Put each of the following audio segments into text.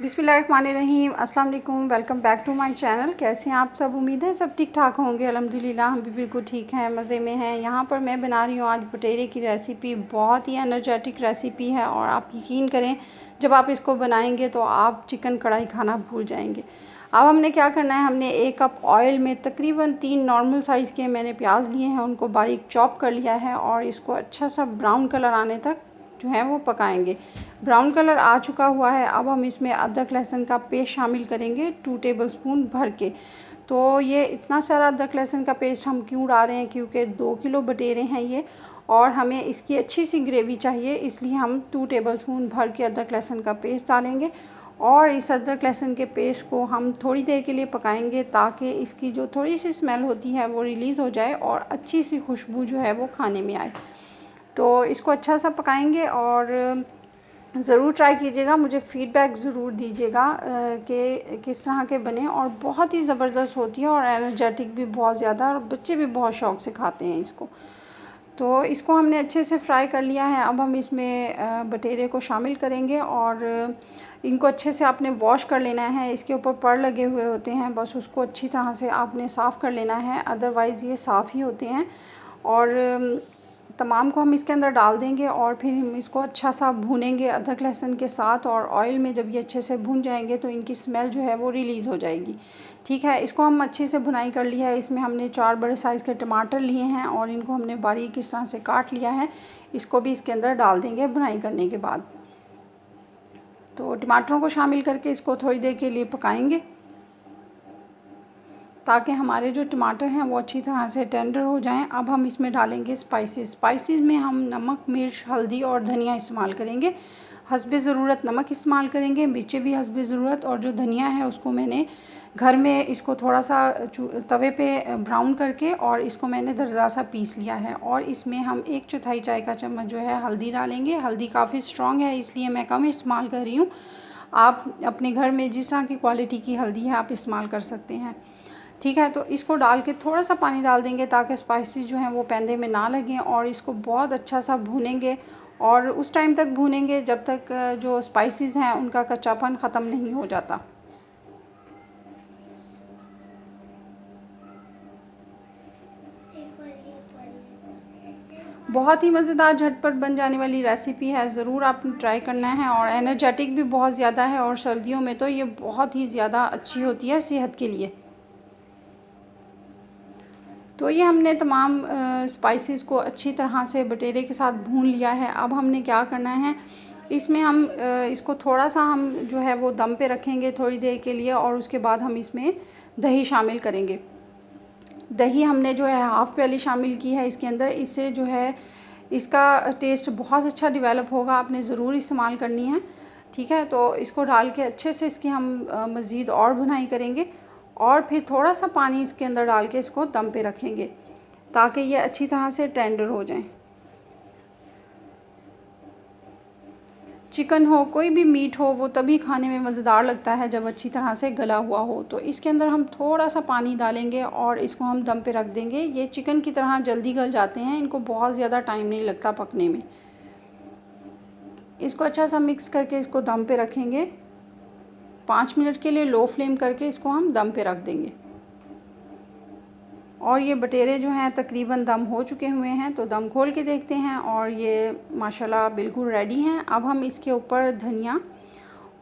बिस्मिल्लाहिर्रहमानिर्रहीम। अस्सलाम वालेकुम, welcome back to my channel. कैसे हैं आप सब? उम्मीद है सब ठीक ठाक होंगे। अल्हम्दुलिल्लाह हम भी बिल्कुल ठीक हैं, मज़े में हैं। यहाँ पर मैं बना रही हूँ आज बटेरे की रेसिपी। बहुत ही एनर्जेटिक रेसिपी है और आप यकीन करें जब आप इसको बनाएंगे तो आप चिकन कढ़ाई खाना भूल जाएंगे। अब हमने क्या करना है, हमने 1 कप ऑयल में तकरीबन 3 नॉर्मल साइज़ के मैंने प्याज लिए हैं, उनको बारीक चॉप कर लिया है और इसको अच्छा सा ब्राउन कलर आने तक जो है वो पकाएंगे। ब्राउन कलर आ चुका हुआ है। अब हम इसमें अदरक लहसुन का पेस्ट शामिल करेंगे 2 टेबलस्पून भर के। तो ये इतना सारा अदरक लहसुन का पेस्ट हम क्यों डाल रहे हैं, क्योंकि 2 किलो बटेरे हैं ये और हमें इसकी अच्छी सी ग्रेवी चाहिए, इसलिए हम 2 टेबलस्पून भर के अदरक लहसुन का पेस्ट डालेंगे। और इस अदरक लहसुन के पेस्ट को हम थोड़ी देर के लिए पकाएंगे ताकि इसकी जो थोड़ी सी स्मेल होती है वो रिलीज़ हो जाए और अच्छी सी खुशबू जो है वो खाने में आए। तो इसको अच्छा सा पकाएंगे और ज़रूर ट्राई कीजिएगा, मुझे फ़ीडबैक ज़रूर दीजिएगा कि किस तरह के बने। और बहुत ही ज़बरदस्त होती है और एनर्जेटिक भी बहुत ज़्यादा, और बच्चे भी बहुत शौक़ से खाते हैं इसको। तो इसको हमने अच्छे से फ्राई कर लिया है। अब हम इसमें बटेरे को शामिल करेंगे और इनको अच्छे से आपने वॉश कर लेना है। इसके ऊपर पर लगे हुए होते हैं, बस उसको अच्छी तरह से आपने साफ़ कर लेना है, अदरवाइज़ ये साफ़ ही होते हैं। और तमाम को हम इसके अंदर डाल देंगे और फिर हम इसको अच्छा सा भूनेंगे अदरक लहसुन के साथ। और ऑयल में जब ये अच्छे से भून जाएंगे तो इनकी स्मेल जो है वो रिलीज़ हो जाएगी। ठीक है, इसको हम अच्छे से भुनाई कर लिया है। इसमें हमने 4 बड़े साइज़ के टमाटर लिए हैं और इनको हमने बारीक इस तरह से काट लिया है। इसको भी इसके अंदर डाल देंगे भुनाई करने के बाद। तो टमाटरों को शामिल करके इसको थोड़ी देर के लिए पकाएंगे ताकि हमारे जो टमाटर हैं वो अच्छी तरह से टेंडर हो जाएं। अब हम इसमें डालेंगे स्पाइसेस में हम नमक, मिर्च, हल्दी और धनिया इस्तेमाल करेंगे। हस्बे ज़रूरत नमक इस्तेमाल करेंगे, मिर्चें भी हस्बे ज़रूरत। और जो धनिया है उसको मैंने घर में इसको थोड़ा सा तवे पे ब्राउन करके और इसको मैंने दरदरा सा पीस लिया है। और इसमें हम 1/4 चाय का चम्मच जो है हल्दी डालेंगे। हल्दी काफ़ी स्ट्रॉन्ग है इसलिए मैं कम इस्तेमाल कर रही हूँ। आप अपने घर में जिस तरह की क्वालिटी की हल्दी है आप इस्तेमाल कर सकते हैं। ठीक है, तो इसको डाल के थोड़ा सा पानी डाल देंगे ताकि स्पाइसेस जो हैं वो पैंदे में ना लगें। और इसको बहुत अच्छा सा भूनेंगे और उस टाइम तक भूनेंगे जब तक जो स्पाइसेस हैं उनका कच्चापन ख़त्म नहीं हो जाता। बहुत ही मज़ेदार झटपट बन जाने वाली रेसिपी है, ज़रूर आपने ट्राई करना है। और एनर्जेटिक भी बहुत ज़्यादा है और सर्दियों में तो ये बहुत ही ज़्यादा अच्छी होती है सेहत के लिए। तो ये हमने तमाम स्पाइसेस को अच्छी तरह से बटेरे के साथ भून लिया है। अब हमने क्या करना है, इसमें हम इसको थोड़ा सा हम जो है वो दम पे रखेंगे थोड़ी देर के लिए और उसके बाद हम इसमें दही शामिल करेंगे। दही हमने जो है हाफ़ प्याली शामिल की है इसके अंदर। इससे जो है इसका टेस्ट बहुत अच्छा डेवलप होगा, आपने ज़रूर इस्तेमाल करनी है। ठीक है, तो इसको डाल के अच्छे से इसकी हम मज़ीद और भुनाई करेंगे और फिर थोड़ा सा पानी इसके अंदर डाल के इसको दम पे रखेंगे ताकि ये अच्छी तरह से टेंडर हो जाएं। चिकन हो, कोई भी मीट हो, वो तभी खाने में मज़ेदार लगता है जब अच्छी तरह से गला हुआ हो। तो इसके अंदर हम थोड़ा सा पानी डालेंगे और इसको हम दम पे रख देंगे। ये चिकन की तरह जल्दी गल जाते हैं, इनको बहुत ज़्यादा टाइम नहीं लगता पकने में। इसको अच्छा सा मिक्स करके इसको दम पे रखेंगे 5 मिनट के लिए। लो फ्लेम करके इसको हम दम पे रख देंगे। और ये बटेरे जो हैं तकरीबन दम हो चुके हुए हैं, तो दम खोल के देखते हैं और ये माशाल्लाह बिल्कुल रेडी हैं। अब हम इसके ऊपर धनिया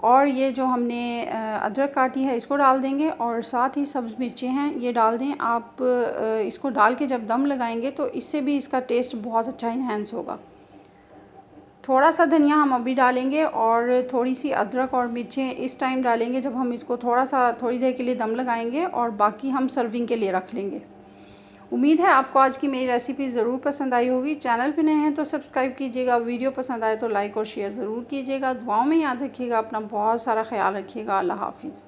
और ये जो हमने अदरक काटी है इसको डाल देंगे और साथ ही सब्ज़ मिर्चें हैं ये डाल दें। आप इसको डाल के जब दम लगाएंगे तो इससे भी इसका टेस्ट बहुत अच्छा इन्हेंस होगा। थोड़ा सा धनिया हम अभी डालेंगे और थोड़ी सी अदरक और मिर्चें इस टाइम डालेंगे जब हम इसको थोड़ी देर के लिए दम लगाएंगे और बाकी हम सर्विंग के लिए रख लेंगे। उम्मीद है आपको आज की मेरी रेसिपी ज़रूर पसंद आई होगी। चैनल पे नए हैं तो सब्सक्राइब कीजिएगा, वीडियो पसंद आए तो लाइक और शेयर ज़रूर कीजिएगा। दुआओं में याद रखिएगा, अपना बहुत सारा ख्याल रखिएगा। अल्लाह हाफ़िज़।